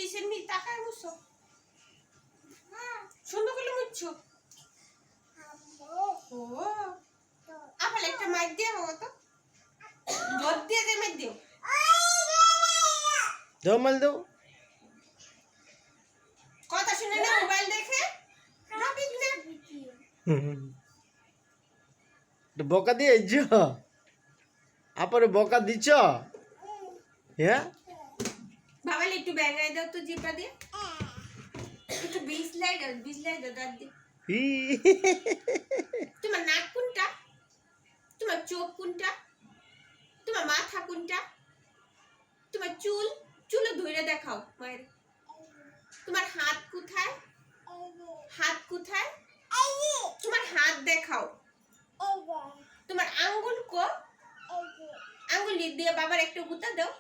কিসের নি তাকায় মুছো সুন্দর করে মুছো ও আপেল একটা মাইর দিয়ে হবো তো দুধ দিয়ে দে মাইর দিও দাও মাল দাও কথা শুনে না মোবাইল দেখে না বিদ্যে বকা দিয়েছ আপরে বকা দিছ হ্যাঁ বাবা একটু ব্যাঙাই দাও তো জিপটা দিয়ে একটু বিজলাই দাও দাঁত দিয়ে তোমার নাক কোনটা তোমার চোখ কোনটা তোমার মাথা কোনটা তোমার চুলে ধরে দেখাও মায়ের তোমার হাত কোথায় তোমার হাত দেখাও তোমার আঙ্গুল কো আঙ্গুল দিয়ে বাবার একটা গুতা দাও